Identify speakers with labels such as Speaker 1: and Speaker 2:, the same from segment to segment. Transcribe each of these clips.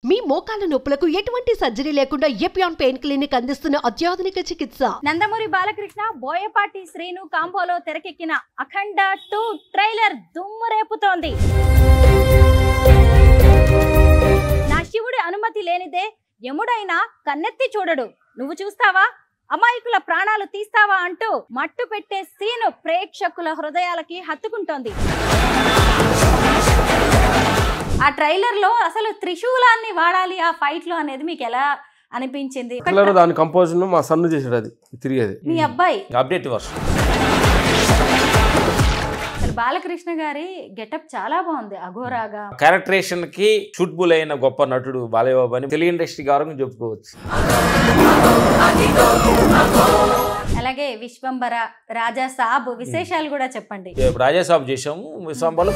Speaker 1: మీ మోకాల నొప్పులకు ఎటువంటి సర్జరీ లేకుండా ఎపియాన్ పెయిన్ క్లినిక్ అందిస్తున్న అత్యాధునిక చికిత్స.
Speaker 2: నందమూరి బాలకృష్ణ బోయపాటి శ్రీను కాంబోలో తెరకెక్కిన అఖండ 2 ట్రైలర్ దుమ్ము రేపుతోంది. నా శివుడి అనుమతి లేనిదే యముడైనా కన్నెత్తి చూడడు, నువ్వు చూస్తావా, అమాయకుల ప్రాణాలు తీస్తావా అంటూ మట్టు పెట్టే సీను ప్రేక్షకుల హృదయాలకి హత్తుకుంటోంది. ఆ ట్రైలర్ లో అసలు త్రిశూలాన్ని వాడాలి ఆ ఫైట్ లో అనేది మీకు ఎలా అనిపించింది?
Speaker 3: దాని కంపోజిషన్ మా సన్ను చేసాడు, అది తిరిగేది
Speaker 2: మీ అబ్బాయి
Speaker 4: అప్డేట్ వర్షన్.
Speaker 2: బాలకృష్ణ గారి గెటప్ చాలా బాగుంది, అఘోరాగా.
Speaker 4: క్యారెక్టరేషన్ కి సూటబుల్ అయిన గొప్ప నటుడు బాలయ్య బాబు అని తెలుగు ఇండస్ట్రీ గౌరవం చెప్పుకోవచ్చు.
Speaker 2: అలాగే విశ్వంబర, రాజా సాబ్ విశేషాలు కూడా చెప్పండి.
Speaker 4: రాజా సాబ్ చేసాము, విశ్వంబర.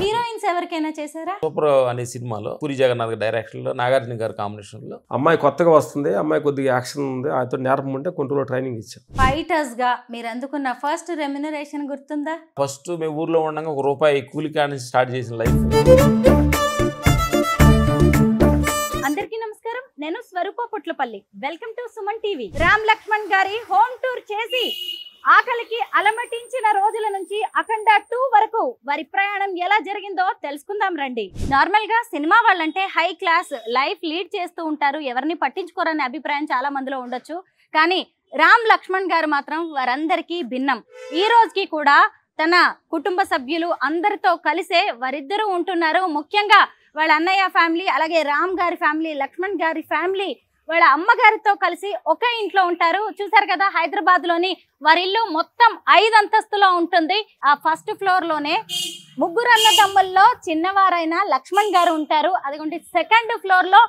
Speaker 2: హీరోయిన్స్ ఎవరికైనా చేశారా?
Speaker 4: సూపర్ అనే సినిమాలో పూరి జగన్నాథ్ డైరెక్షన్ లో, నాగార్జున గారి కాంబినేషన్ లో.
Speaker 3: అమ్మాయి కొత్తగా వస్తుంది, అమ్మాయి కొద్దిగా యాక్షన్ ఉంది, ఆయనతో నేర్పం ఉంటే కొన్ని రోజులు ట్రైనింగ్ ఇచ్చాం.
Speaker 2: ఫైటర్స్ గా మీరు అందుకున్న ఫస్ట్ రెమ్యునరేషన్ గుర్తుందా?
Speaker 4: ఫస్ట్ మేము ఊర్లో ఉండగా ₹1 కూలి కాడ నుంచి స్టార్ట్ చేసిన లైఫ్.
Speaker 2: అందరికీ నమస్కారం, నేను Swaroopa Putlapalli. Welcome to Suman TV. Ram Lakshman గారి హోమ్ టూర్ చేసి ఆకలికి అలమటించిన రోజుల నుంచి అఖండ 2 వరకు వారి ప్రయాణం ఎలా జరిగిందో తెలుసుకుందాం రండి. నార్మల్ గా సినిమా వాళ్ళంటే హై క్లాస్ లైఫ్ లీడ్ చేస్తూ ఉంటారు, ఎవరిని పట్టించుకోరనే అభిప్రాయం చాలా మందిలో ఉండొచ్చు. కానీ రామ్ లక్ష్మణ్ గారు మాత్రం వారందరికీ భిన్నం. ఈ రోజుకి కూడా తన కుటుంబ సభ్యులు అందరితో కలిసే వారిద్దరూ ఉంటున్నారు. ముఖ్యంగా వాళ్ళ అన్నయ్య ఫ్యామిలీ, అలాగే రామ్ గారి ఫ్యామిలీ, లక్ష్మణ్ గారి ఫ్యామిలీ వాళ్ళ అమ్మగారితో కలిసి ఒకే ఇంట్లో ఉంటారు. చూసారు కదా, హైదరాబాద్ లోని వారి ఇల్లు మొత్తం 5 అంతస్తులో ఉంటుంది. ఆ ఫస్ట్ ఫ్లోర్ లోనే ముగ్గురు అన్నదమ్ముల్లో చిన్నవారైన లక్ష్మణ్ గారు ఉంటారు. అదిగోండి సెకండ్ ఫ్లోర్ లో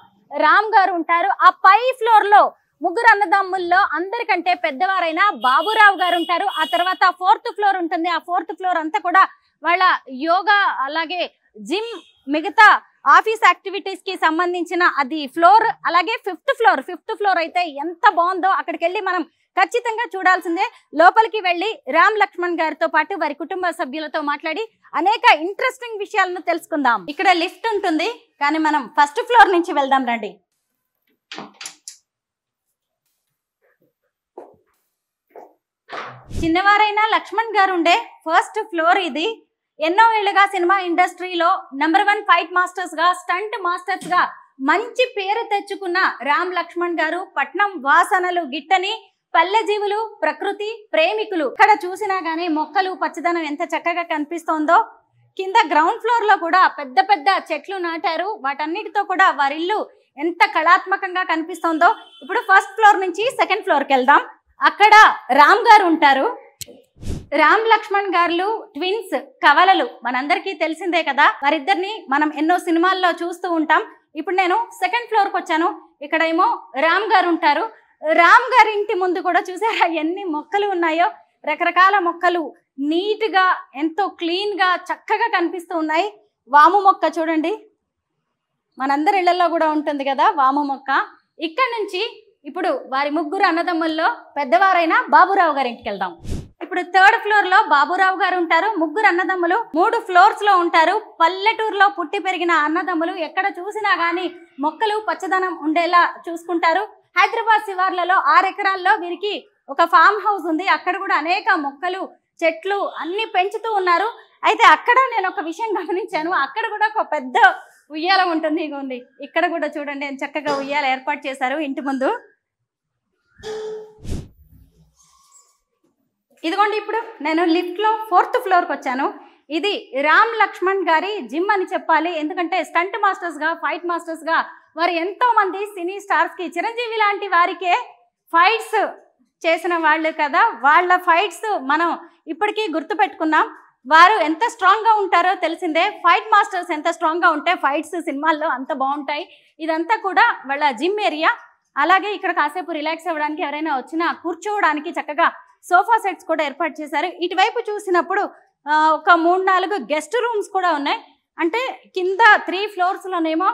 Speaker 2: రామ్ గారు ఉంటారు. ఆ పై ఫ్లోర్ లో ముగ్గురు అన్నదమ్ముల్లో అందరికంటే పెద్దవారైన బాబురావు గారు ఉంటారు. ఆ తర్వాత 4th ఫ్లోర్ ఉంటుంది. ఆ 4th ఫ్లోర్ అంతా కూడా వాళ్ళ యోగా, అలాగే జిమ్, మిగతా ఆఫీస్ యాక్టివిటీస్ కి సంబంధించిన అది ఫ్లోర్. అలాగే 5th ఫ్లోర్ అయితే ఎంత బాగుందో, అక్కడికి వెళ్ళి మనం ఖచ్చితంగా చూడాల్సిందే. లోపలికి వెళ్ళి రామ్ లక్ష్మణ్ గారితో పాటు వారి కుటుంబ సభ్యులతో మాట్లాడి అనేక ఇంట్రెస్టింగ్ విషయాలను తెలుసుకుందాం. ఇక్కడ లిఫ్ట్ ఉంటుంది, కానీ మనం ఫస్ట్ ఫ్లోర్ నుంచి వెళ్దాం రండి. చిన్నవారైన లక్ష్మణ్ గారు ఉండే ఫస్ట్ ఫ్లోర్ ఇది. ఎన్నో ఏళ్లుగా సినిమా ఇండస్ట్రీలో నంబర్ 1 ఫైట్ మాస్టర్స్ గా, స్టంట్ మాస్టర్స్ గా మంచి పేరు తెచ్చుకున్న రామ్ లక్ష్మణ్ గారు పట్నం వాసనలు గిట్టని పల్లె జీవులు, ప్రకృతి ప్రేమికులు. ఇక్కడ చూసినా గానీ మొక్కలు, పచ్చదనం ఎంత చక్కగా కనిపిస్తోందో. కింద గ్రౌండ్ ఫ్లోర్ లో కూడా పెద్ద పెద్ద చెట్లు నాటారు. వాటన్నిటితో కూడా వారిల్లు ఎంత కళాత్మకంగా కనిపిస్తోందో. ఇప్పుడు ఫస్ట్ ఫ్లోర్ నుంచి సెకండ్ ఫ్లోర్ కి వెళ్దాం. అక్కడ రామ్ గారు ఉంటారు. రామ్ లక్ష్మణ్ గారు ట్విన్స్, కవలలు, మనందరికీ తెలిసిందే కదా. వారిద్దరిని మనం ఎన్నో సినిమాల్లో చూస్తూ ఉంటాం. ఇప్పుడు నేను సెకండ్ ఫ్లోర్ కి వచ్చాను. ఇక్కడ ఏమో రామ్ గారు ఉంటారు. రామ్ గారి ఇంటి ముందు కూడా చూసారా ఎన్ని మొక్కలు ఉన్నాయో. రకరకాల మొక్కలు నీట్ గా, ఎంతో క్లీన్ గా, చక్కగా కనిపిస్తూ ఉన్నాయి. వాము మొక్క చూడండి, మనందరి ఇళ్లలో కూడా ఉంటుంది కదా వాము మొక్క. ఇక్కడ నుంచి ఇప్పుడు వారి ముగ్గురు అన్నదమ్ముల్లో పెద్దవారైన బాబురావు గారి ఇంటికి వెళ్దాం. ఇప్పుడు 3rd ఫ్లోర్ లో బాబురావు గారు ఉంటారు. ముగ్గురు అన్నదమ్ములు 3 ఫ్లోర్స్ లో ఉంటారు. పల్లెటూరులో పుట్టి పెరిగిన అన్నదమ్ములు ఎక్కడ చూసినా గానీ మొక్కలు, పచ్చదనం ఉండేలా చూసుకుంటారు. హైదరాబాద్ శివార్లలో 6 ఎకరాల్లో వీరికి ఒక ఫామ్ హౌస్ ఉంది. అక్కడ కూడా అనేక మొక్కలు, చెట్లు అన్ని పెంచుతూ ఉన్నారు. అయితే అక్కడ నేను ఒక విషయం గమనించాను, అక్కడ కూడా ఒక పెద్ద ఉయ్యాల ఉంటుంది. ఇగోండి, ఇక్కడ కూడా చూడండి చక్కగా ఉయ్యాల ఏర్పాటు చేశారు ఇంటి ముందు. ఇదిగోండి, ఇప్పుడు నేను లిఫ్ట్ లో 4th ఫ్లోర్ కి వచ్చాను. ఇది రామ్ లక్ష్మణ్ గారి జిమ్ అని చెప్పాలి. ఎందుకంటే స్టంట్ మాస్టర్స్ గా, ఫైట్ మాస్టర్స్ గా వారు ఎంతో మంది సినీ స్టార్స్ కి, చిరంజీవి లాంటి వారికే ఫైట్స్ చేసిన వాళ్ళు కదా. వాళ్ళ ఫైట్స్ మనం ఇప్పటికీ గుర్తు పెట్టుకున్నాం. వారు ఎంత స్ట్రాంగ్ గా ఉంటారో తెలిసిందే. ఫైట్ మాస్టర్స్ ఎంత స్ట్రాంగ్ గా ఉంటే ఫైట్స్ సినిమాల్లో అంత బాగుంటాయి. ఇదంతా కూడా వాళ్ళ జిమ్ ఏరియా. అలాగే ఇక్కడ కాసేపు రిలాక్స్ అవ్వడానికి, ఎవరైనా వచ్చినా కూర్చోవడానికి చక్కగా సోఫా సెట్స్ కూడా ఏర్పాటు చేశారు. ఇటువైపు చూసినప్పుడు ఒక 3-4 గెస్ట్ రూమ్స్ కూడా ఉన్నాయి. అంటే కింద 3 ఫ్లోర్స్ లోనేమో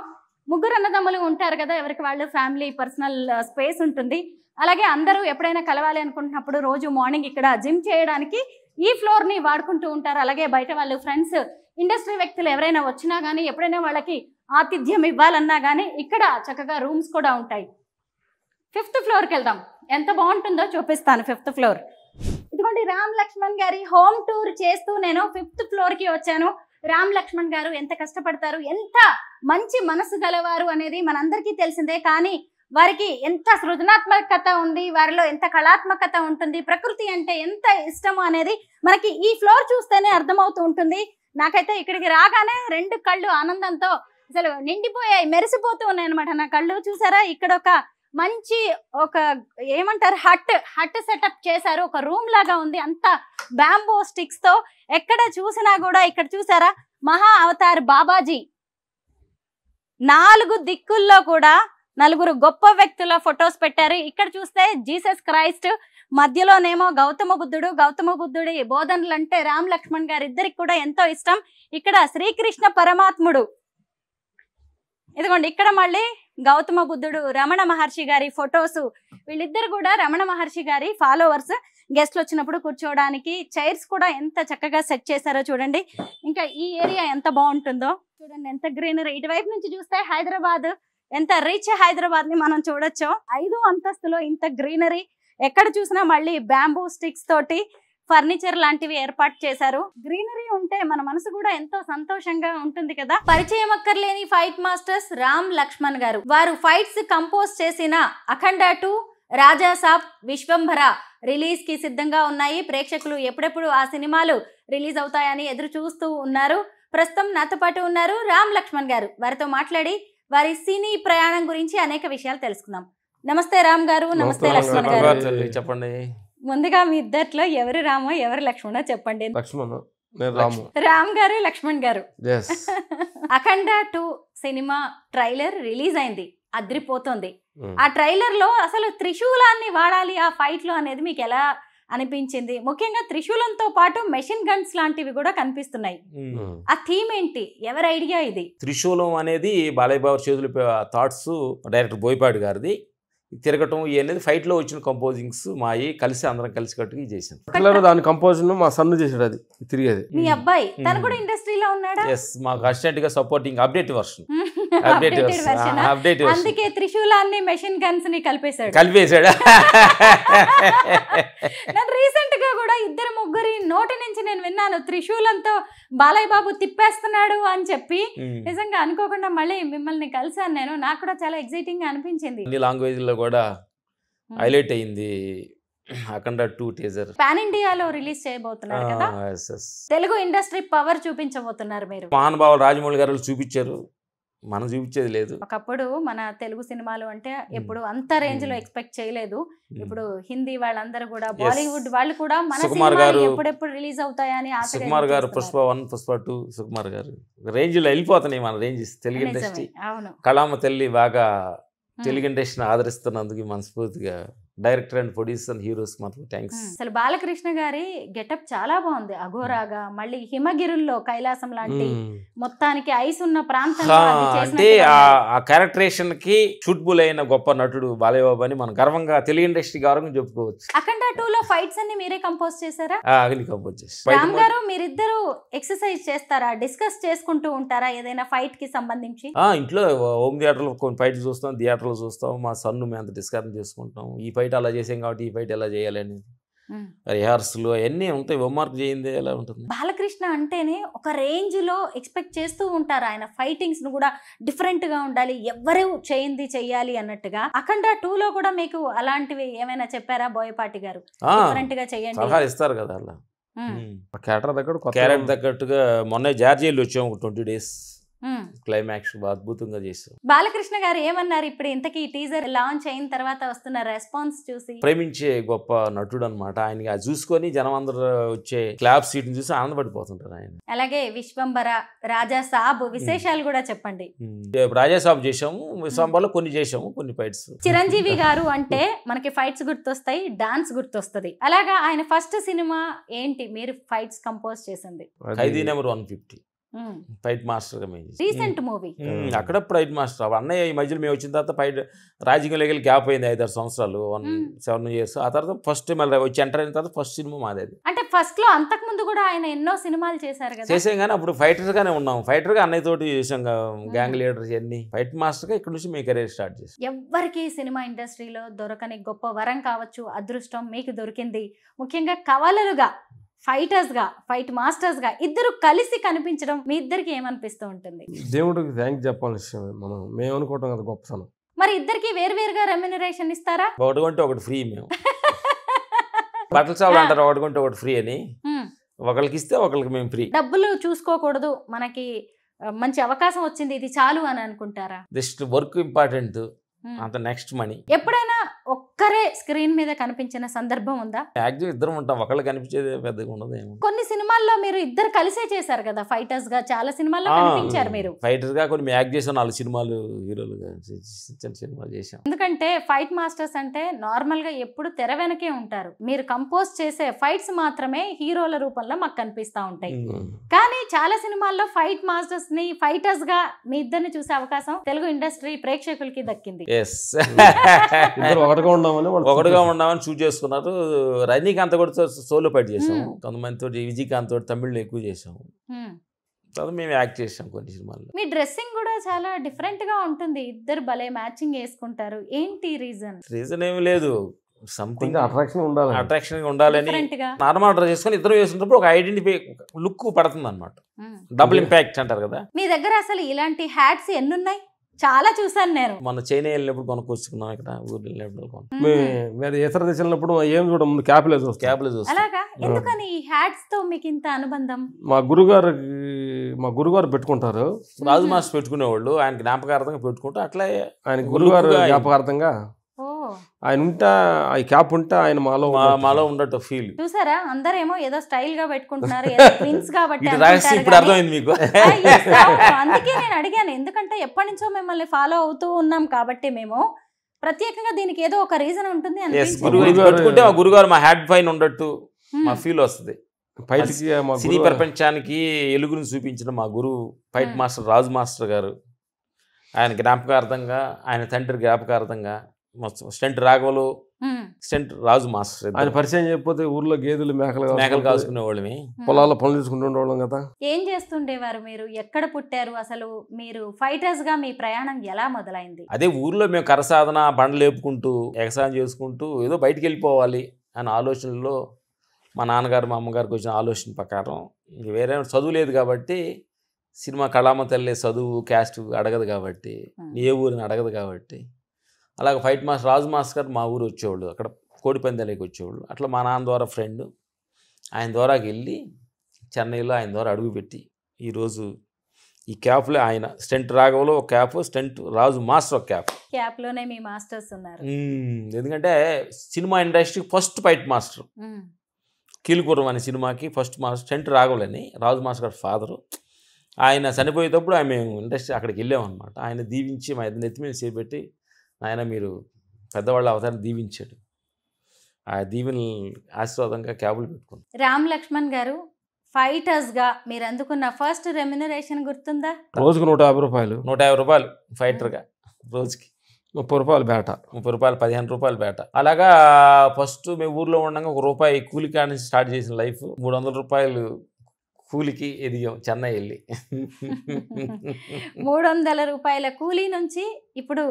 Speaker 2: ముగ్గురు అన్నదమ్ములు ఉంటారు కదా, ఎవరికి వాళ్ళు ఫ్యామిలీ పర్సనల్ స్పేస్ ఉంటుంది. అలాగే అందరూ ఎప్పుడైనా కలవాలి అనుకుంటున్నప్పుడు రోజు మార్నింగ్ ఇక్కడ జిమ్ చేయడానికి ఈ ఫ్లోర్ ని వాడుకుంటూ ఉంటారు. అలాగే బయట వాళ్ళు ఫ్రెండ్స్ ఇండస్ట్రీ వ్యక్తులు ఎవరైనా వచ్చినా కానీ ఎప్పుడైనా వాళ్ళకి ఆతిథ్యం ఇవ్వాలన్నా కానీ ఇక్కడ చక్కగా రూమ్స్ కూడా ఉంటాయి. 5th ఫ్లోర్కి వెళ్దాం. ఎంత బాగుంటుందో చూపిస్తాను. 5th ఫ్లోర్ ఇదిగోండి. రామ్ లక్ష్మణ్ గారి హోమ్ టూర్ చేస్తూ నేను 5th ఫ్లోర్కి వచ్చాను. రామ్ లక్ష్మణ్ గారు ఎంత కష్టపడతారు, ఎంత మంచి మనసు గలవారు అనేది మనందరికీ తెలిసిందే. కానీ వారికి ఎంత సృజనాత్మకత ఉంది, వారిలో ఎంత కళాత్మకత ఉంటుంది, ప్రకృతి అంటే ఎంత ఇష్టము అనేది మనకి ఈ ఫ్లోర్ చూస్తేనే అర్థమవుతూ ఉంటుంది. నాకైతే ఇక్కడికి రాగానే 2 కళ్ళు ఆనందంతో అసలు నిండిపోయాయి, మెరిసిపోతూ ఉన్నాయి అనమాట నా కళ్ళు. చూసారా, ఇక్కడ ఒక మంచి ఏమంటారు హట్ సెటప్ చేశారు. ఒక రూమ్ లాగా ఉంది, అంత బ్యాంబో స్టిక్స్ తో. ఎక్కడ చూసినా కూడా ఇక్కడ చూసారా మహా అవతార్ బాబాజీ 4 దిక్కుల్లో కూడా 4 గొప్ప వ్యక్తుల ఫొటోస్ పెట్టారు. ఇక్కడ చూస్తే జీసస్ క్రైస్ట్, మధ్యలోనేమో గౌతమ బుద్ధుడి బోధనలు అంటే రామ్ లక్ష్మణ్ గారు ఇద్దరికి కూడా ఎంతో ఇష్టం. ఇక్కడ శ్రీకృష్ణ పరమాత్ముడు, ఇదిగోండి ఇక్కడ మళ్ళీ గౌతమ బుద్ధుడు, రమణ మహర్షి గారి ఫొటోస్. వీళ్ళిద్దరు కూడా రమణ మహర్షి గారి ఫాలోవర్స్. గెస్ట్లు వచ్చినప్పుడు కూర్చోవడానికి చైర్స్ కూడా ఎంత చక్కగా సెట్ చేశారో చూడండి. ఇంకా ఈ ఏరియా ఎంత బాగుంటుందో చూడండి, ఎంత గ్రీనరీ. ఇటువైపు నుంచి చూస్తే హైదరాబాద్, ఎంత రిచ్ హైదరాబాద్ ని మనం చూడొచ్చు. 5వ అంతస్తులో ఇంత గ్రీనరీ, ఎక్కడ చూసినా మళ్ళీ బ్యాంబూ స్టిక్స్ తోటి ఫర్నిచర్ లాంటివి ఏర్పాటు చేశారు. గ్రీనరీ ఉంటే మన మనసు కూడా ఎంతో సంతోషంగా ఉంటుంది కదా. పరిచయం అక్కర్లేని ఫైట్ మాస్టర్స్ రామ్ లక్ష్మణ్ గారు. వారు ఫైట్స్ కంపోజ్ చేసిన అఖండ 2, రాజా సాబ్, విశ్వంభర రిలీజ్ కి సిద్ధంగా ఉన్నాయి. ప్రేక్షకులు ఎప్పుడెప్పుడు ఆ సినిమాలు రిలీజ్ అవుతాయని ఎదురు చూస్తూ ఉన్నారు. ప్రస్తుతం నాతో పాటు ఉన్నారు రామ్ లక్ష్మణ్ గారు. వారితో మాట్లాడి వారి సినీ ప్రయాణం గురించి అనేక విషయాలు తెలుసుకుందాం. నమస్తే రామ్ గారు. నమస్తే లక్ష్మణ్ గారు.
Speaker 4: చెప్పండి.
Speaker 2: ముందుగా మీ ఇద్దరిలో ఎవరు రామో ఎవరు లక్ష్మణో చెప్పండి. రామ్ గారు, లక్ష్మణ్ గారు. అఖండ 2 సినిమా ట్రైలర్ రిలీజ్ అయింది, అద్రిపోతుంది. ఆ ట్రైలర్ లో అసలు త్రిశూలాన్ని వాడాలి ఆ ఫైట్ లో అనేది మీకు ఎలా అనిపించింది? ముఖ్యంగా త్రిశూలంతో పాటు మెషిన్ గన్స్ లాంటివి కూడా కనిపిస్తున్నాయి. ఆ థీమ్ ఏంటి, ఎవరి ఐడియా ఇది?
Speaker 4: త్రిశూలం అనేది బాలయ్య బాబు చేతులు థాట్స్ డైరెక్టర్ బోయపాటి గారిది. తిరగటం అనేది ఫైట్ లో వచ్చిన కంపోజింగ్స్ మాయి కలిసి అందరం కలిసి కట్టుకు చేసాం.
Speaker 3: దాని కంపోజిషన్ మా సన్ను చేసాడు, అది తిరిగేది.
Speaker 2: మీ అబ్బాయి తను కూడా ఇండస్ట్రీలో ఉన్నాడా?
Speaker 4: ఎస్, మాకు అసిస్టెంట్ గా సపోర్టింగ్ అప్డేట్ వర్షన్.
Speaker 2: అందుకే త్రిశూలాన్ని మెషిన్ గన్స్ ని కలిపేశాడు. రీసెంట్ గా కూడా 2-3 నోటి నుంచి నేను విన్నాను, త్రిశూలంతో బాలయ్య బాబు తిప్పేస్తున్నాడు అని చెప్పి. నిజంగా అనుకోకుండా మళ్ళీ మిమ్మల్ని కలిసాను నేను. నాకు కూడా చాలా ఎక్సైటింగ్ గా అనిపించింది.
Speaker 4: అన్ని లాంగ్వేజ్ లో కూడా హైలైట్ అయింది అఖండ 2 టీజర్.
Speaker 2: పాన్ ఇండియాలో రిలీజ్ చేయబోతున్నారు కదా. తెలుగు ఇండస్ట్రీ పవర్ చూపించబోతున్నారు మీరు.
Speaker 4: మహానుభావులు రాజమౌళి గారు చూపించారు, మనం చూపించేది లేదు.
Speaker 2: ఒకప్పుడు మన తెలుగు సినిమాలు అంటే ఎప్పుడు అంత రేంజ్ లో ఎక్స్పెక్ట్ చేయలేదు. ఇప్పుడు హిందీ వాళ్ళందరూ కూడా, బాలీవుడ్ వాళ్ళు కూడా మన సినిమాలు ఎప్పుడెప్పుడు రిలీజ్ అవుతాయని ఆశగా.
Speaker 4: సుకుమార్ గారు పుష్ప 1, పుష్ప 2, సుకుమార్ గారు రేంజ్ లో వెళ్ళిపోతున్నాయి మన రేంజ్. తెలుగు ఇండస్ట్రీ కళామ తల్లి బాగా తెలుగు ఇండస్ట్రీని ఆదరిస్తున్నందుకు మనస్ఫూర్తిగా డైరెక్టర్ అండ్ ప్రొడ్యూసర్ హీరోస్ మాత్రం థ్యాంక్స్.
Speaker 2: అసలు బాలకృష్ణ గారి గెటప్ చాలా బాగుంది, అఘోరాగా. మళ్ళీ హిమగిరుల్లో కైలాసం లాంటి మొత్తానికి ఐస్ ఉన్న ప్రాంతంలో
Speaker 4: అంటే ఆ క్యారెక్టరేషన్ కి సూటబుల్ అయిన గొప్ప నటుడు బాలయ్య బాబు అని మనం గర్వంగా తెలుగు ఇండస్ట్రీ గౌరవం చెప్పుకోవచ్చు.
Speaker 2: అఖండ 2 లో ఫైట్స్ అన్ని మీరే కంపోజ్ చేశారా?
Speaker 4: అగ్ని కంపోజ్ చేసి.
Speaker 2: రామ్ గారు, మీరిద్దరు ఎక్సర్సైజ్ చేస్తారా, డిస్కస్ చేసుకుంటూ ఉంటారా ఏదైనా ఫైట్ కి సంబంధించి?
Speaker 4: ఇంట్లో హోమ్ థియేటర్ లో కొన్ని ఫైట్ చూస్తాం, థియేటర్ లో చూస్తాం. మా సన్ను మేము అంత డిస్కషన్ చేసుకుంటాం. ఈ ఫైట్ అలా చేసాం కాబట్టి ఈ ఫైట్ ఎలా చేయాలని రిహార్సల్ అవన్నీ ఉంటాయి. హోంవర్క్ చేయింది ఎలా ఉంటుంది.
Speaker 2: బాలకృష్ణ అంటేనే ఒక రేంజ్ లో ఎక్స్పెక్ట్ చేస్తూ ఉంటారు. ఆయన ఫైటింగ్స్ ను కూడా డిఫరెంట్ గా ఉండాలి, ఎవరు చేయింది చెయ్యాలి అన్నట్టుగా. అఖండ 2 లో కూడా మీకు అలాంటివి ఏమైనా చెప్పారా బోయపాటి గారు? డిఫరెంట్ గా చేయండి
Speaker 4: సలహాలు ఇస్తారు కదా. అలా క్యారెక్టర్ తగ్గట్టుగా మొన్న జార్జియాలో వచ్చాము 20 days. క్లైమాక్స్ అద్భుతంగా చేశారు.
Speaker 2: బాలకృష్ణ గారు ఏమన్నారు ఇప్పుడు ఇంతకీ టీజర్ లాంచ్ అయిన తర్వాత వస్తున్న రెస్పాన్స్ చూసి?
Speaker 4: ప్రేమించే గొప్ప నటుడు అనమాట. ఆయన చూసుకొని జనం అందరూ వచ్చే క్లాప్ సీట్ చూసి ఆనందపడిపోతుంటారు ఆయన.
Speaker 2: అలాగే విశ్వంబర, రాజా సాబ్ విశేషాలు కూడా చెప్పండి.
Speaker 4: రాజా సాబ్ చేసాము, విశ్వంబరలో కొన్ని చేసాము, కొన్ని ఫైట్స్.
Speaker 2: చిరంజీవి గారు అంటే మనకి ఫైట్స్ గుర్తొస్తాయి, డాన్స్ గుర్తొస్తుంది. అలాగా ఆయన ఫస్ట్ సినిమా ఏంటి మీరు ఫైట్స్ కంపోజ్ చేసింది?
Speaker 4: ఖైదీ నెంబర్ 150. ఫైట్ మాస్టర్గా మేము
Speaker 2: రీసెంట్ మూవీ.
Speaker 4: అక్కడ ఫైట్ మాస్టర్ అన్నయ్య ఈ మధ్యలో మేము వచ్చిన తర్వాత ఫైట్ రాజకీయంలోకి వెళ్ళి గ్యాప్ అయింది 5-6 సంవత్సరాలు 7 years. ఆ తర్వాత ఫస్ట్ మళ్ళీ వచ్చి ఎంటర్ అయిన తర్వాత ఫస్ట్ సినిమా మాది అది.
Speaker 2: అంటే ఫస్ట్ లో అంతకు ముందు కూడా ఆయన ఎన్నో సినిమాలు చేశారు కదా.
Speaker 4: చేసాం కానీ అప్పుడు ఫైటర్గానే ఉన్నాం. ఫైటర్గా అన్నయ్య తోటి చేసాం గ్యాంగ్ లీడర్స్ అన్ని. ఫైట్ మాస్టర్గా ఇక్కడ నుంచి మీ కెరీర్ స్టార్ట్ చేసాం.
Speaker 2: ఎవ్వరికి సినిమా ఇండస్ట్రీలో దొరకని గొప్ప వరం కావచ్చు, అదృష్టం మీకు దొరికింది. ముఖ్యంగా కవలలుగా, ఫైటర్స్గా, ఫైట్ మాస్టర్స్గా ఇద్దరు కలిసి కనిపించడం మీ ఇద్దరికి ఏమనిపిస్తూ ఉంటుంది?
Speaker 3: దేవుడికి థ్యాంక్ చెప్పాల్సిన విషయం మనం మేము అనుకోవటం కదా గొప్పతనం.
Speaker 2: మరి ఇద్దరికి వేరువేరుగా రెమ్యునరేషన్ ఇస్తారా?
Speaker 4: ఒకటి కొంటే ఒకటి ఫ్రీ. మేము బట్టల షాపులు అంటారు ఒకటి కొంటే ఒకటి ఫ్రీ అని. ఒకరికి ఇస్తే ఒకరికి మేము ఫ్రీ.
Speaker 2: డబ్బులు చూసుకోకూడదు, మనకి మంచి అవకాశం వచ్చింది ఇది చాలు అని అనుకుంటారా?
Speaker 4: జస్ట్ వర్క్ ఇంపార్టెంట్, అంత నెక్స్ట్ మనీ.
Speaker 2: ఎప్పుడైనా ఒక్కరే స్క్రీన్ మీద కనిపించిన సందర్భం ఉందా?
Speaker 4: యాక్చువల్ ఇద్దరం ఉంటాం, ఒకళ్ళు కనిపించేది పెద్దగా ఉండదు.
Speaker 2: కొన్ని సినిమాల్లో మీరు ఇద్దరు కలిసే చేశారు కదా ఫైటర్స్ గా, చాలా సినిమాల్లో కనిపించారు మీరు.
Speaker 4: ఫైటర్స్ గా కొన్ని యాక్ట్ చేసాం, 4 సినిమాలు హీరోలుగా చిన్న సినిమాలు చేసాం.
Speaker 2: ఎందుకంటే ఫైట్ మాస్టర్స్ అంటే నార్మల్ గా ఎప్పుడు తెర వెనకే ఉంటారు. మీరు కంపోజ్ చేసే ఫైట్స్ మాత్రమే హీరోల రూపంలో మాకు కనిపిస్తా ఉంటాయి. కానీ చాలా సినిమాల్లో ఫైట్ మాస్టర్స్ ని ఫైటర్స్ గా మీ ఇద్దరిని చూసే అవకాశం తెలుగు ఇండస్ట్రీ ప్రేక్షకులకి దక్కింది.
Speaker 4: ఒకటిగా ఉండామని చూస్ చేసుకున్నారు. రజనీకాంత్ కూడా సోలో ఫైట్ చేసాం, కొంతమంది తోటి విజయకాంత్ తోటి తమిళ్లో ఎక్కువ చేసాము. తర్వాత మేము యాక్ట్ చేసాం కొన్ని సినిమాల్లో.
Speaker 2: మీ డ్రెస్సింగ్ కూడా చాలా డిఫరెంట్ గా ఉంటుంది, ఇద్దరు భలే మ్యాచింగ్ వేసుకుంటారు. ఏంటి రీజన్?
Speaker 4: రీజన్ ఏమి లేదు, సంథింగ్
Speaker 3: అట్రాక్షన్
Speaker 4: ఉండాలని నార్మల్ డ్రెస్ చేసుకుని ఇద్దరు వేసుకున్నప్పుడు ఒక ఐడెంటిఫై లుక్ పడుతుంది అన్నమాట. డబుల్ ఇంపాక్ట్ అంటారు కదా.
Speaker 2: మీ దగ్గర అసలు ఇలాంటి హ్యాట్స్ ఎన్ని ఉన్నాయి? చాలా చూసాను నేను.
Speaker 4: మన చైనా వెళ్ళినప్పుడు కొనుక్కొచ్చుకున్నాం, ఇక్కడ ఊరు వెళ్ళినప్పుడు.
Speaker 3: ఇతర దేశం వెళ్ళినప్పుడు ఏం చూడం, ముందు క్యాప్లే చూస్తాం.
Speaker 2: అలాగా? ఎందుకని ఈ హ్యాట్స్ తో మీకు ఇంత అనుబంధం?
Speaker 3: మా గురుగారు పెట్టుకుంటారు,
Speaker 4: రాజు మాస్టర్ పెట్టుకునేవాళ్ళు. ఆయన జ్ఞాపకార్థంగా పెట్టుకుంటూ అట్లా ఆయన
Speaker 3: గురుగారు జ్ఞాపకార్థంగా ఆయన ఉంటే ఆ క్యాప్ ఉంటే ఆయన మాలో ఉండటం ఫీల్.
Speaker 2: చూసారా, అందరేమో ఏదో స్టైల్ గా పెట్టుకుంటున్నారు, ప్రిన్స్ కాబట్టి.
Speaker 4: ఇప్పుడు అర్థమైంది మీకు.
Speaker 2: అందుకే నేను అడిగాను, ఎందుకంటే ఎప్పటి నుంచో మిమ్మల్ని ఫాలో అవుతూ ఉన్నాం కాబట్టి మేము ప్రత్యేకంగా దీనికి ఏదో ఒక రీజన్ ఉంటుంది.
Speaker 4: పెట్టుకుంటే మా గురుగారు మా హ్యాడ్ పైన ఉండట్టు మా ఫీల్ వస్తుంది. సినీ ప్రపంచానికి ఎలుగును చూపించిన మా గురువు ఫైట్ మాస్టర్ రాజు మాస్టర్ గారు, ఆయన జ్ఞాపకార్థంగా, ఆయన తండ్రి జ్ఞాపకార్థంగా స్టంట్ రాఘవలు, స్టంట్ రాజు మాస్టర్.
Speaker 3: ఆయన పరిచయం చేయకపోతే ఊర్లో గేదెలు మేకలు
Speaker 4: కాసుకునే వాళ్ళమి,
Speaker 3: పొలాల్లో పనులు తీసుకుంటుండేవాళ్ళం కదా.
Speaker 2: ఏం చేస్తుండేవారు మీరు? ఎక్కడ పుట్టారు? అసలు మీరు ఫైటర్స్ గా మీ ప్రయాణం ఎలా మొదలైంది?
Speaker 4: అదే ఊర్లో మేము కరసాధన బండలు లేపుకుంటూ ఎగసాయం చేసుకుంటూ ఏదో బయటికి వెళ్ళిపోవాలి అనే ఆలోచనలో మా నాన్నగారు మా అమ్మగారికి వచ్చిన ఆలోచన ప్రకారం, వేరే చదువు లేదు కాబట్టి, సినిమా కళామ తల్లి చదువు క్యాస్ట్ అడగదు కాబట్టి, ఏ ఊరిని అడగదు కాబట్టి, అలాగే ఫైట్ మాస్టర్ రాజు మాస్టర్ గారు మా ఊరు వచ్చేవాళ్ళు, అక్కడ కోడిపందాలకి వచ్చేవాళ్ళు. అట్లా మా నాన్న ద్వారా ఫ్రెండ్, ఆయన ద్వారాకి వెళ్ళి చెన్నైలో ఆయన ద్వారా అడుగుపెట్టి ఈరోజు ఈ క్యాప్లో ఆయన స్టంట్ రాఘవలో ఒక క్యాప్, స్టంట్ రాజు మాస్టర్ ఒక
Speaker 2: క్యాప్లోనే మీ మాస్టర్స్ ఉన్నారు.
Speaker 4: ఎందుకంటే cinema industry first fight master Keelupuram అనే సినిమాకి ఫస్ట్ మాస్టర్ స్టంట్ రాఘవలని, రాజు మాస్టర్ గారి ఫాదరు. ఆయన చనిపోయేటప్పుడు ఆయన మేము ఇండస్ట్రీ అక్కడికి వెళ్ళామన్నమాట. ఆయన దీవించి మా ఇద్దరు నెత్తి మీద చేపెట్టి, ఆయన మీరు పెద్దవాళ్ళ అవతారం దీవించాడు. ఆ దీవెన ఆశీర్వాదంగా క్యాబులు పెట్టుకున్నాం.
Speaker 2: రామ్ లక్ష్మణ్ గారు, ఫైటర్స్గా మీరు అందుకున్న ఫస్ట్ రెమ్యునరేషన్ గుర్తుందా?
Speaker 3: రోజుకు 150 రూపాయలు.
Speaker 4: 150 రూపాయలు ఫైటర్గా, రోజుకి
Speaker 3: 30 రూపాయలు బేట,
Speaker 4: 30 రూపాయలు, 15 రూపాయలు బేట. అలాగా ఫస్ట్ మేము ఊర్లో ఉండగా ₹1 కూలి కాడ నుంచి స్టార్ట్ చేసిన లైఫ్ 300 రూపాయలు కూలికి ఎదిగాం చెన్నై వెళ్ళి.
Speaker 2: 300 రూపాయల కూలీ నుంచి ఇప్పుడు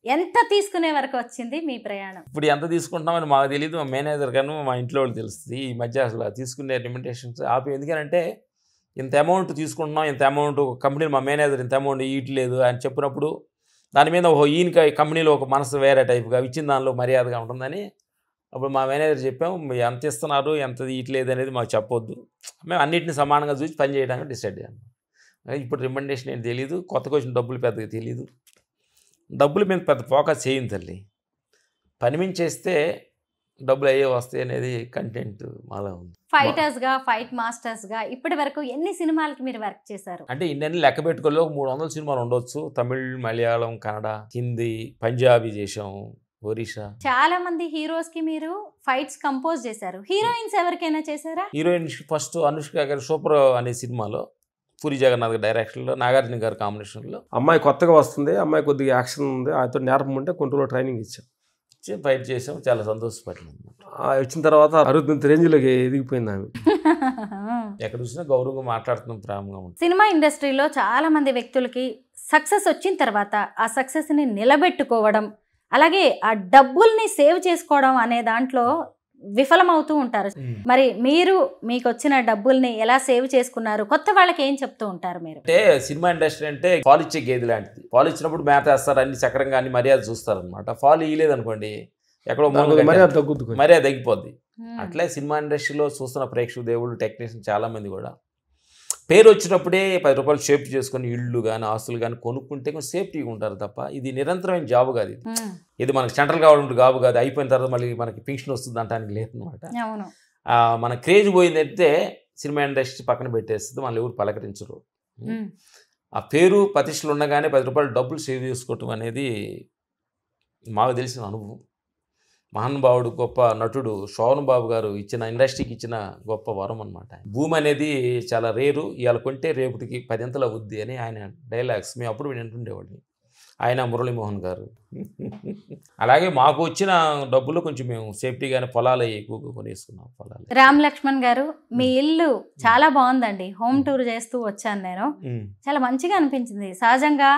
Speaker 2: ఎంత తీసుకునే వరకు వచ్చింది మీ ప్రయాణం?
Speaker 4: ఇప్పుడు ఎంత తీసుకుంటున్నామని మాకు తెలియదు, మా మేనేజర్ కానీ మా ఇంట్లో వాళ్ళు తెలుస్తుంది. ఈ మధ్య అసలు తీసుకునే లిమిటేషన్స్ ఆపి, ఎందుకంటే ఇంత అమౌంట్ తీసుకుంటున్నాం, ఇంత అమౌంట్ కంపెనీలో మా మేనేజర్ ఇంత అమౌంట్ ఇయట్లేదు అని చెప్పినప్పుడు దాని మీద ఈయనకి కంపెనీలో ఒక మనసు వేరే టైప్గా ఇచ్చిన దానిలో మర్యాదగా ఉంటుందని అప్పుడు మా మేనేజర్ చెప్పాము, ఎంత ఇస్తున్నారు ఎంత ఇయట్లేదు అనేది మాకు చెప్పొద్దు, మేము అన్నింటినీ సమానంగా చూసి పని చేయడానికి డిసైడ్ అయ్యాము. ఇప్పుడు రికమెండేషన్ ఏంటి తెలియదు, కొత్తగా వచ్చిన డబ్బులు పెద్దగా తెలియదు, డబ్బులు మీద పెద్ద ఫోకస్ చేయండి తల్లి, పని మీద చేస్తే డబ్బులు అయ్యే వస్తాయి అనేది కంటెంట్ మాలో ఉంది.
Speaker 2: ఫైటర్స్గా, ఫైట్ మాస్టర్స్గా ఇప్పటి వరకు ఎన్ని సినిమాలకి మీరు వర్క్ చేశారు?
Speaker 4: అంటే ఇన్ని లెక్క పెట్టుకోలేదు, 300 సినిమాలు ఉండొచ్చు. తమిళ్, మలయాళం, కన్నడ, హిందీ, పంజాబీ చేసాం, ఒరిస్సా.
Speaker 2: చాలా మంది హీరోస్ కి మీరు ఫైట్స్ కంపోజ్ చేశారు. హీరోయిన్స్ ఎవరికైనా చేశారా?
Speaker 4: హీరోయిన్ ఫస్ట్ అనుష్క గారి సూపర్ అనే సినిమాలో పూరి జగన్నాథ్ డైరెక్షన్లో, నాగార్జున గారి కాంబినేషన్లో.
Speaker 3: అమ్మాయి కొత్తగా వస్తుంది, అమ్మాయి కొద్దిగా యాక్షన్ ఉంది, ఆయనతో నేర్పం ఉంటే కొన్ని రోజులు ట్రైనింగ్ ఇచ్చాం,
Speaker 4: ఫైట్ చేసాం, చాలా సంతోషపడ్డాం.
Speaker 3: వచ్చిన తర్వాత అరుదంత రేంజ్లోకి ఎదిగిపోయింది ఆమె.
Speaker 4: ఎక్కడ చూసినా గౌరవంగా మాట్లాడుతున్నాం, ప్రేమగా ఉంటుంది.
Speaker 2: సినిమా ఇండస్ట్రీలో చాలా మంది వ్యక్తులకి సక్సెస్ వచ్చిన తర్వాత ఆ సక్సెస్ని నిలబెట్టుకోవడం, అలాగే ఆ డబ్బుల్ని సేవ్ చేసుకోవడం అనే దాంట్లో విఫలమవుతూ ఉంటారు. మరి మీరు మీకు వచ్చిన డబ్బుల్ని ఎలా సేవ్ చేసుకున్నారు? కొత్త వాళ్ళకి ఏం చెప్తూ ఉంటారు మీరు?
Speaker 4: అంటే సినిమా ఇండస్ట్రీ అంటే పాలు ఇచ్చే గేదె లాంటిది. పాలు ఇచ్చినప్పుడు మేత వేస్తారు, అన్ని చక్రంగా అన్ని మర్యాద చూస్తారు అనమాట. పాలు ఇయ్యలేదు అనుకోండి, ఎక్కడో మర్యాద తగ్గిపోద్ది. అట్లే సినిమా ఇండస్ట్రీలో చూస్తున్న ప్రేక్షక దేవుళ్ళు, టెక్నీషియన్ చాలా మంది కూడా పేరు వచ్చినప్పుడే 10 రూపాయలు సేఫ్టీ చేసుకొని ఇళ్ళు కానీ ఆస్తులు కానీ కొనుక్కుంటే కొంచెం సేఫ్టీగా ఉంటారు తప్ప, ఇది నిరంతరమైన జాబ్ కాదు. ఇది మనకి సెంట్రల్ గవర్నమెంట్ జాబ్ కాదు, అయిపోయిన తర్వాత మళ్ళీ మనకి పెన్షన్ వస్తుంది అంటానికి లేదనమాట. మన క్రేజ్ పోయిందంటే సినిమా ఇండస్ట్రీ పక్కన పెట్టేస్తుంది, మనల్ని ఎవరు పలకరించరు. ఆ పేరు ప్రతిష్టలు ఉండగానే 10 రూపాయలు డబ్బులు సేవ్ చేసుకోవటం అనేది మాకు తెలిసిన అనుభవం. మహానుభావుడు, గొప్ప నటుడు శోభన్ బాబు గారు ఇచ్చిన, ఇండస్ట్రీకి ఇచ్చిన గొప్ప వరం అనమాట. భూమి అనేది చాలా రేరు, ఇవాళ కొంటే రేపటికి 10 అవుద్ది అని ఆయన డైలాగ్స్ మేము అప్పుడు వింటుండేవాడిని. ఆయన మురళీమోహన్ గారు. అలాగే మాకు వచ్చిన డబ్బులు కొంచెం మేము సేఫ్టీగానే పొలాలు ఎక్కువగా కొనేసుకున్నాం. పొలాలు.
Speaker 2: రామ్ లక్ష్మణ్ గారు, మీ ఇల్లు చాలా బాగుందండి. హోమ్ టూర్ చేస్తూ వచ్చాను నేను, చాలా మంచిగా అనిపించింది. సహజంగా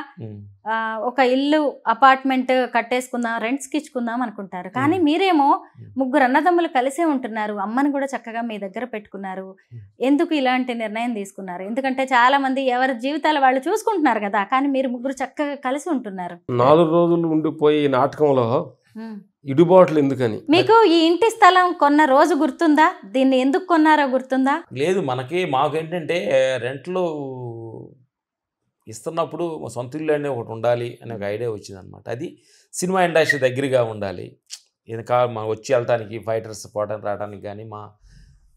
Speaker 2: ఒక ఇల్లు అపార్ట్మెంట్ కట్టేసుకుందాం, రెంట్స్కి ఇచ్చుకుందాం అనుకుంటారు, కానీ మీరేమో 3 అన్నదమ్ములు కలిసే ఉంటున్నారు, అమ్మని కూడా చక్కగా మీ దగ్గర పెట్టుకున్నారు. ఎందుకు ఇలాంటి నిర్ణయం తీసుకున్నారు? ఎందుకంటే చాలా మంది ఎవరి జీవితాలు వాళ్ళు చూసుకుంటున్నారు కదా, కానీ మీరు 3 చక్కగా కలిసి ఉంటున్నారు.
Speaker 3: 4 రోజులు ఉండిపోయి నాటకంలో ఇడుబాట్లు ఎందుకని.
Speaker 2: మీకు ఈ ఇంటి స్థలం కొన్న రోజు గుర్తుందా? దీన్ని ఎందుకు కొన్నారో గుర్తుందా?
Speaker 4: లేదు, మాకేంటంటే రెంట్లు ఇస్తున్నప్పుడు సొంత ఇల్లు అనే ఒకటి ఉండాలి అనే ఒక ఐడియా వచ్చిందనమాట. అది సినిమా ఇండస్ట్రీ దగ్గరగా ఉండాలి, ఇంకా మా వచ్చి వెళ్ళటానికి ఫైటర్స్ పోవడానికి రావడానికి కానీ మా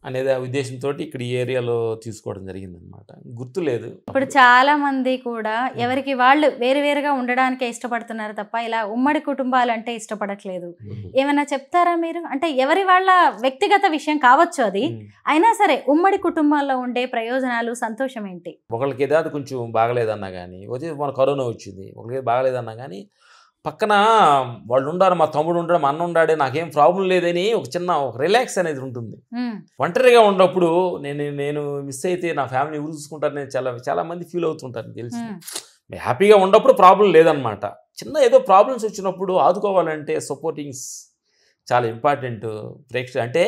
Speaker 4: అనేది ఆ ఉద్దేశంతో ఇక్కడ ఈ ఏరియాలో తీసుకోవడం జరిగిందనమాట. గుర్తులేదు.
Speaker 2: ఇప్పుడు చాలా మంది కూడా ఎవరికి వాళ్ళు వేరువేరుగా ఉండడానికే ఇష్టపడుతున్నారు తప్ప ఇలా ఉమ్మడి కుటుంబాలు అంటే ఇష్టపడట్లేదు. ఏమైనా చెప్తారా మీరు? అంటే ఎవరి వాళ్ళ వ్యక్తిగత విషయం కావచ్చు అది, అయినా సరే ఉమ్మడి కుటుంబాల్లో ఉండే ప్రయోజనాలు, సంతోషం ఏంటి?
Speaker 4: ఒకరికి ఏదో కొంచెం బాగలేదన్నా కానీ, మన కరోనా వచ్చింది, ఒకరికి బాగలేదన్నా కానీ పక్కన వాళ్ళు ఉండారు, మా తమ్ముడు ఉంటాడు, మా అన్న ఉండాడే, నాకేం ప్రాబ్లం లేదని ఒక చిన్న రిలాక్స్ అనేది ఉంటుంది. ఒంటరిగా ఉన్నప్పుడు నేను మిస్ అయితే నా ఫ్యామిలీ ఎవరు చూసుకుంటారు, నేను చాలా మంది ఫీల్ అవుతుంటారు తెలిసి. హ్యాపీగా ఉన్నప్పుడు ప్రాబ్లం లేదనమాట. చిన్న ఏదో ప్రాబ్లమ్స్ వచ్చినప్పుడు ఆదుకోవాలంటే సపోర్టింగ్స్ చాలా ఇంపార్టెంట్. అంటే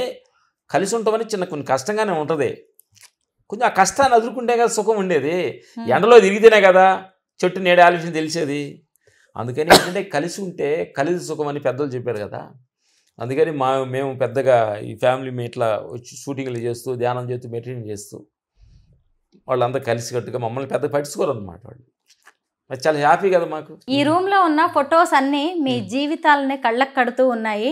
Speaker 4: కలిసి ఉంటామని కొన్ని కష్టంగానే ఉంటుంది, కొంచెం ఆ కష్టాన్ని ఎదుర్కొంటే కదా సుఖం ఉండేది. ఎండలో తిరిగితేనే కదా చెట్టు నీడ ఆలోచన తెలిసేది. అందుకని ఏంటంటే కలిసి ఉంటే కలిసి సుఖం అని పెద్దలు చెప్పారు కదా. అందుకని మేము పెద్దగా ఈ ఫ్యామిలీ ఇట్లా వచ్చి షూటింగ్లు చేస్తూ, ధ్యానం చేస్తూ, మెడిటేషన్ చేస్తూ వాళ్ళంతా కలిసికట్టుగా మమ్మల్ని పెద్ద పట్టించుకోరు అనమాట. వాళ్ళు చాలా హ్యాపీ కదా మాకు.
Speaker 2: ఈ రూమ్ లో ఉన్న ఫొటోస్ అన్ని మీ జీవితాలని కళ్ళకు కడుతూ ఉన్నాయి.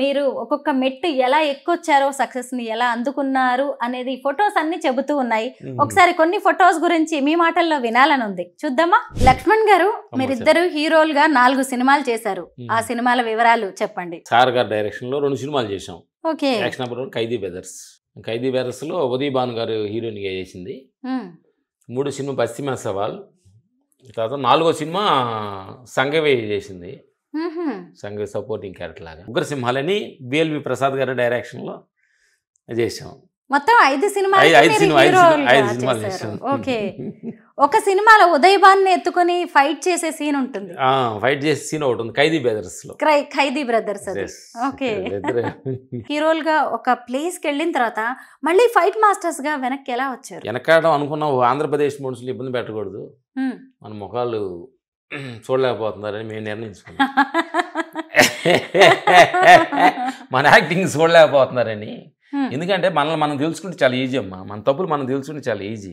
Speaker 2: మీరు ఒక్కొక్క మెట్టు ఎలా ఎక్కొచ్చారో, సక్సెస్ ని ఎలా అందుకున్నారు అనేది ఫొటోస్ అన్ని చెబుతూ ఉన్నాయి. ఒకసారి కొన్ని ఫొటోస్ గురించి మీ మాటల్లో వినాలని ఉంది, చూద్దామా? లక్ష్మణ్ గారు, మీరిద్దరు హీరోలుగా 4 సినిమాలు చేశారు. ఆ సినిమాల వివరాలు చెప్పండి.
Speaker 4: సార్ గారి డైరెక్షన్ లో 2 సినిమాలు చేశాం.
Speaker 2: ఓకే.
Speaker 4: యాక్షన్ నెంబర్ 1 ఖైదీ బ్రదర్స్. ఖైదీ బ్రదర్స్ లో ఉదయ్ భాను గారు హీరోయిన్ గా చేసింది. 3 సినిమా పశ్చిమ సవాల్. తర్వాత 4వ సినిమా సంగవే చేసింది, సంగవే సపోర్టింగ్ క్యారెక్టర్ లాగా. ఉగ్రసింహాలని బిఎల్వి ప్రసాద్ గారి డైరెక్షన్లో చేసాం.
Speaker 2: మొత్తం 5 సినిమాలు చేసాం. ఓకే. ఒక సినిమాలో ఉదయ్ భాన్ ఎత్తుకొని ఫైట్ చేసే సీన్ ఉంటుంది,
Speaker 4: ఫైట్ చేసే సీన్ ఒకటి ఉంది ఖైదీ బ్రదర్స్ లో.
Speaker 2: ఖైదీ బ్రదర్స్. ఓకే. హీరోలుగా ఒక ప్లేస్ కి వెళ్ళిన తర్వాత మళ్ళీ ఫైట్ మాస్టర్స్ గా వెనక్కి ఎలా వచ్చారు?
Speaker 4: వెనకాడడం అనుకున్నాం, ఆంధ్రప్రదేశ్ మనుషులు ఇబ్బంది పెట్టకూడదు, మన ముఖాలు చూడలేకపోతున్నారని మేము నిర్ణయించుకున్నాం. మన యాక్టింగ్ చూడలేకపోతున్నారని. ఎందుకంటే మనల్ని మనం తెలుసుకుంటే చాలా ఈజీ అమ్మా, మన తప్పులు మనం తెలుసుకుంటే చాలా ఈజీ.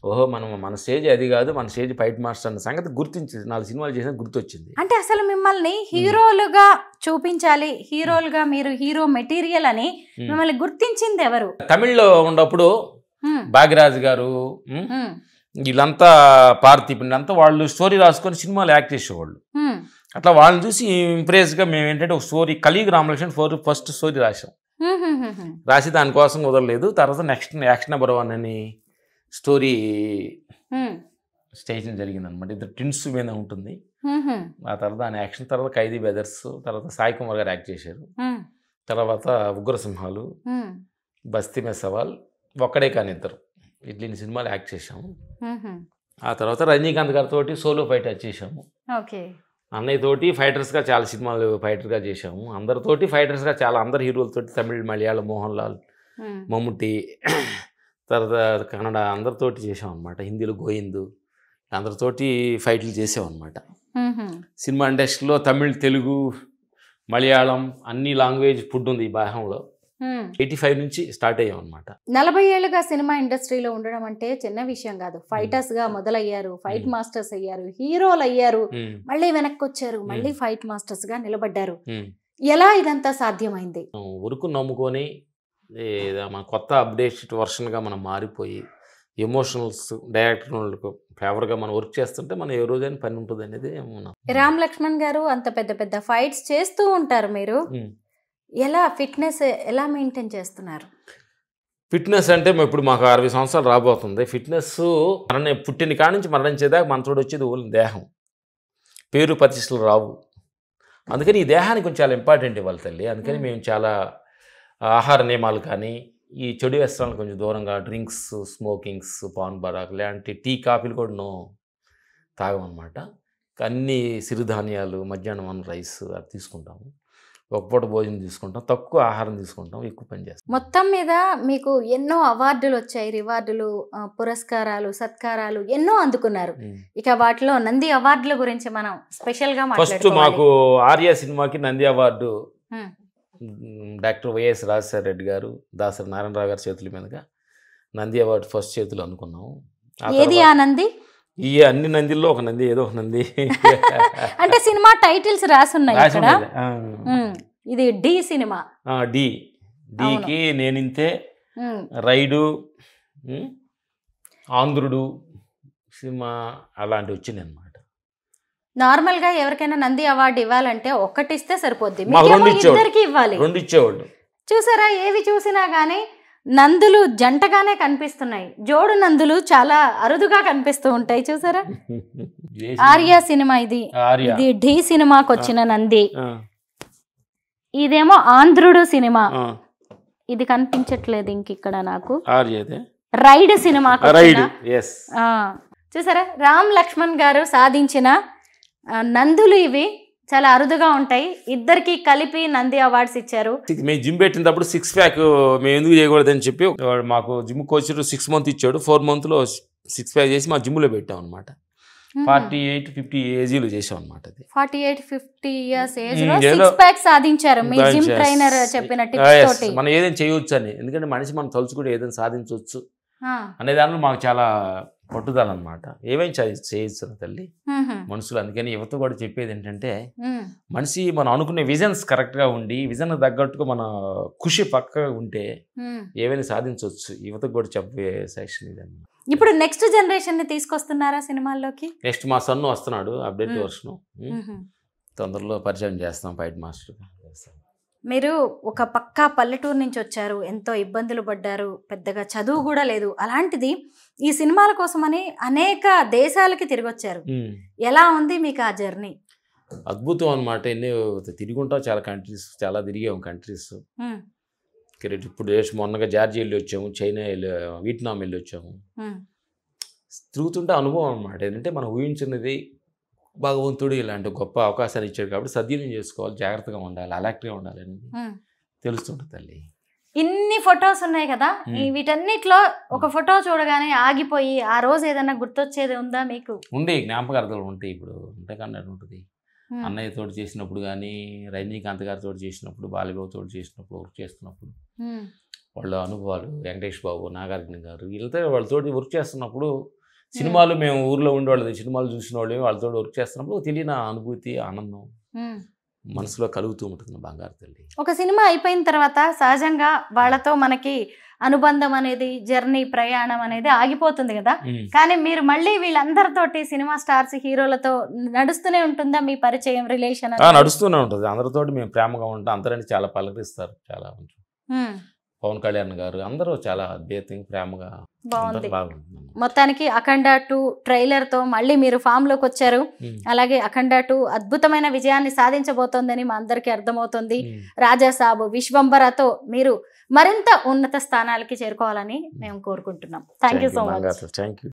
Speaker 4: ఓహో మన స్టేజ్ అది కాదు, మన స్టేజ్ ఫైట్ మాస్టర్ అన్న సంగతి గుర్తించింది. 4 సినిమాలు చేసిన గుర్తొచ్చింది.
Speaker 2: అంటే అసలు మిమ్మల్ని హీరోలుగా చూపించాలి, హీరోలుగా మీరు హీరో మెటీరియల్ అని మిమ్మల్ని గుర్తించింది ఎవరు?
Speaker 4: తమిళ్లో ఉన్నప్పుడు భాగ్యరాజ్ గారు, వీళ్ళంతా పార్థిప్ అంతా వాళ్ళు స్టోరీ రాసుకొని సినిమాలు యాక్ట్ చేసేవాళ్ళు. అట్లా వాళ్ళని చూసి ఇంప్రెస్గా మేము ఏంటంటే ఒక స్టోరీ కలియుగ రామలక్ష్మణ్ ఫస్ట్ స్టోరీ రాసాం. రాసి దానికోసం కుదరలేదు. తర్వాత నెక్స్ట్ యాక్షన్ నెంబర్ 1 అని స్టోరీ స్టేషన్ జరిగింది అనమాట. ఇద్దరు ట్విన్స్ మీద ఉంటుంది. ఆ తర్వాత ఆయన యాక్షన్, తర్వాత ఖైదీ బ్రదర్స్, తర్వాత సాయి కుమార్ గారు యాక్ట్ చేశారు, తర్వాత ఉగ్రసింహాలు, బస్తీ మే సవాల్, ఒక్కడే కానీ ఇద్దరు, ఇట్లని సినిమాలు యాక్ట్ చేశాము. ఆ తర్వాత రజనీకాంత్ గారితో సోలో ఫైట్ చేసాము. అన్నయ్య తోటి ఫైటర్స్గా చాలా సినిమాలు ఫైటర్గా చేసాము. అందరితోటి ఫైటర్స్గా చాలా, అందరు హీరోలతోటి, తమిళ్, మలయాళం, మోహన్ లాల్, మమ్ముట్టి, తర్వాత కన్నడ అందరితోటి చేసాం అనమాట. హిందీలో గోయిందు, అందరితోటి ఫైట్లు చేసామన్నమాట. సినిమా ఇండస్ట్రీలో తమిళ్, తెలుగు, మలయాళం అన్ని లాంగ్వేజ్ ఫుడ్ ఉంది ఈ భాగంలో. 85 నుంచి స్టార్ట్ అయ్యాం అనమాట.
Speaker 2: 40 ఏళ్ళుగా సినిమా ఇండస్ట్రీలో ఉండడం అంటే చిన్న విషయం కాదు. ఫైటర్స్ గా మొదలయ్యారు, ఫైట్ మాస్టర్స్ అయ్యారు, హీరోలు అయ్యారు, మళ్ళీ వెనక్కి వచ్చారు, మళ్ళీ ఫైట్ మాస్టర్స్ గా నిలబడ్డారు. ఎలా ఇదంతా సాధ్యమైంది?
Speaker 4: ఉరుకు నమ్ముకొని మన కొత్త అప్డేట్ వర్షన్గా మనం మారిపోయి ఎమోషనల్స్ డైరెక్టర్ ఫేవర్గా మనం వర్క్ చేస్తుంటే మనం ఏ రోజైనా పని ఉంటుంది అనేది.
Speaker 2: రామ్ లక్ష్మణ్ గారు అంత పెద్ద పెద్ద ఫైట్స్ చేస్తూ ఉంటారు, మీరు ఎలా ఫిట్నెస్ ఎలా మెయింటైన్ చేస్తున్నారు?
Speaker 4: ఫిట్నెస్ అంటే ఇప్పుడు మాకు 60 సంవత్సరాలు రాబోతుంది. ఫిట్నెస్ మరణ పుట్టిన కాడి నుంచి మరణించేదాకా మనతోడు వచ్చేది ఓన్లీ దేహం, పేరు ప్రతిష్టలు రావు. అందుకని ఈ దేహానికి కొంచెం చాలా ఇంపార్టెంట్ ఇవ్వాలి తల్లి. అందుకని మేము చాలా ఆహార నియమాలు కానీ, ఈ చెడు వ్యసనాలు కొంచెం దూరంగా, డ్రింక్స్, స్మోకింగ్స్, పాన్ బరాక్ లాంటి టీ, కాఫీలు కూడా తాగమన్నమాట. అన్ని సిరిధాన్యాలు, మధ్యాహ్నం రైస్ అది తీసుకుంటాము, ఒక పూట భోజనం తీసుకుంటాం, తక్కువ ఆహారం తీసుకుంటాం, ఎక్కువ పని చేస్తాం.
Speaker 2: మొత్తం మీద మీకు ఎన్నో అవార్డులు వచ్చాయి, రివార్డులు, పురస్కారాలు, సత్కారాలు ఎన్నో అందుకున్నారు. ఇక వాటిలో నంది అవార్డుల గురించి మనం స్పెషల్ గా
Speaker 4: ఫస్ట్ మాకు ఆర్య సినిమాకి Nandi award doctor YS Rajasekhara Reddy గారు, దాసరి నారాయణరావు గారి చేతుల మీదుగా నంది అవార్డు ఫస్ట్ చేతులు అనుకున్నాము.
Speaker 2: ఏది ఆ నంది?
Speaker 4: ఈ అన్ని నందిల్లో ఒక నంది, ఏదో ఒక నంది.
Speaker 2: అంటే సినిమా టైటిల్స్ రాసున్నాయి ఇక్కడ. ఇది డి సినిమా.
Speaker 4: డీకి నేనింతే, రైడు, ఆంధ్రుడు సినిమా అలాంటివి వచ్చినాయి అన్నమాట.
Speaker 2: నార్మల్ గా ఎవరికైనా నంది అవార్డు ఇవ్వాలంటే ఒక్కటి ఇస్తే సరిపోద్ది,
Speaker 4: ఇద్దరికి ఇవ్వాలి, రెండు ఇచ్చేవాళ్ళు.
Speaker 2: చూసారా, ఏవి చూసినా గానీ నందులు జంటగానే కనిపిస్తున్నాయి, జోడు నందులు చాలా అరుదుగా కనిపిస్తూ ఉంటాయి. చూసారా, ఆర్య సినిమా ఇది, ఇది ఢీ సినిమాకి వచ్చిన నంది, ఇదేమో ఆంధ్రుడు సినిమా, ఇది కనిపించట్లేదు ఇంకిక్కడ నాకు, రైడ్ సినిమాకి. చూసారా, రామ్ లక్ష్మణ్ గారు సాధించిన నందులు ఇవి చాలా అరుదుగా ఉంటాయి. ఇద్దరికి కలిపి నంది అవార్డ్స్ ఇచ్చారు.
Speaker 4: మేము జిమ్ పెట్టినప్పుడు 6 ప్యాక్ మేము ఎందుకు చేయకూడదని చెప్పి మాకు జిమ్ కోచ్ 6 మంత్ ఇచ్చాడు. 4 మంత్లో 6 ప్యాక్ చేసి మా జిమ్లో పెట్టాం అనమాట. 48-50 ఏజీలు చేసాం అనమాట.
Speaker 2: 48-50 years ఏజ్ లో 6 ప్యాక్ సాధించారు మీ జిమ్ ట్రైనర్ చెప్పిన టిప్స్ తోటి.
Speaker 4: మనం ఏదైనా చేయొచ్చు అని, ఎందుకంటే మనిషి మనం తలుచుకుంటే ఏదైనా సాధించవచ్చు అనే దానిలో మాకు చాలా పట్టుదల అనమాట. ఏమేమి చేయొచ్చు తల్లి మనుషులు. అందుకని యువత కూడా చెప్పేది ఏంటంటే, మనిషి మనం అనుకునే విజన్స్ కరెక్ట్గా ఉండి, విజన్ తగ్గట్టుగా మన కృషి పక్కగా ఉంటే ఏమైనా సాధించవచ్చు. యువతకు కూడా చెప్పే సెక్షన్ ఇది అన్నమాట.
Speaker 2: ఇప్పుడు నెక్స్ట్ జనరేషన్ ని తీసుకొస్తున్నారా సినిమాల్లోకి?
Speaker 4: నెక్స్ట్ మా సన్ను వస్తున్నాడు, అప్డేట్ వర్షన్, తొందరలో పరిచయం చేస్తాం, ఫైట్ మాస్టర్ చేస్తాం.
Speaker 2: మీరు ఒక పక్కా పల్లెటూరు నుంచి వచ్చారు, ఎంతో ఇబ్బందులు పడ్డారు, పెద్దగా చదువు కూడా లేదు. అలాంటిది ఈ సినిమాల కోసమని అనేక దేశాలకి తిరిగి వచ్చారు. ఎలా ఉంది మీకు ఆ జర్నీ?
Speaker 4: అద్భుతం అనమాట. ఎన్ని తిరుగుంటాం, చాలా కంట్రీస్, చాలా తిరిగాము కంట్రీస్. ఇప్పుడు మొన్నగా జార్జియా వెళ్ళి వచ్చాము, చైనా వెళ్ళి, వియట్నాం వెళ్ళి వచ్చాము. తిరుగుతుంటే అనుభవం అనమాట. ఏంటంటే మనం ఊహించినది భగవంతుడు ఇలాంటి గొప్ప అవకాశాలు ఇచ్చాడు కాబట్టి సద్వినియోగం చేసుకోవాలి, జాగ్రత్తగా ఉండాలి, అలర్ట్గా ఉండాలి అనేది తెలుస్తుంటుంది తల్లి.
Speaker 2: ఇన్ని ఫొటోస్ ఉన్నాయి కదా, వీటన్నిటిలో ఒక ఫోటో చూడగానే ఆగిపోయి ఆ రోజు ఏదైనా గుర్తొచ్చేది ఉందా మీకు?
Speaker 4: ఉండే జ్ఞాపకార్థాలు ఉంటాయి. ఇప్పుడు ఉంటేకన్నట్టు ఉంటుంది. అన్నయ్యతో చేసినప్పుడు కానీ, రజనీకాంత్ గారితో చేసినప్పుడు, బాలబాబుతో చేసినప్పుడు, వర్క్ చేస్తున్నప్పుడు వాళ్ళ అనుభవాలు, వెంకటేష్ బాబు, నాగార్జున గారు వీళ్ళతో వాళ్ళతో వర్క్ చేస్తున్నప్పుడు, సినిమాలు మేము ఊర్లో ఉండేవాళ్ళు, సినిమాలు చూసిన వాళ్ళు వాళ్ళతో వర్క్ చేస్తున్నప్పుడు తెలియని అనుభూతి, ఆనందం మనసులో కలుగుతూ ఉంటుంది. బంగారు తల్లి.
Speaker 2: ఒక సినిమా అయిపోయిన తర్వాత సహజంగా వాళ్ళతో మనకి అనుబంధం అనేది, జర్నీ, ప్రయాణం అనేది ఆగిపోతుంది కదా. కానీ మీరు మళ్ళీ వీళ్ళందరితోటి, సినిమా స్టార్స్, హీరోలతో నడుస్తూనే ఉంటుందా మీ పరిచయం, రిలేషన్?
Speaker 4: నడుస్తూనే ఉంటుంది. అందరితోటి మేము ప్రేమగా ఉంటాం. అందరని చాలా పలకరిస్తారు, చాలా పవన్ కళ్యాణ్ గారు అందరూ చాలా అద్భుతంగా ప్రేమగా
Speaker 2: బాగుంది.
Speaker 4: బాగుంది.
Speaker 2: మొత్తానికి అఖండ 2 ట్రైలర్తో మళ్ళీ మీరు ఫామ్లోకి వచ్చారు. అలాగే అఖండ 2 అద్భుతమైన విజయాన్ని సాధించబోతోందని మా అందరికీ అర్థమవుతుంది. రాజాసాబ్, విశ్వంబరతో మీరు మరింత ఉన్నత స్థానాలకి చేరుకోవాలని మేము కోరుకుంటున్నాం. Thank you so much.
Speaker 4: Thank you.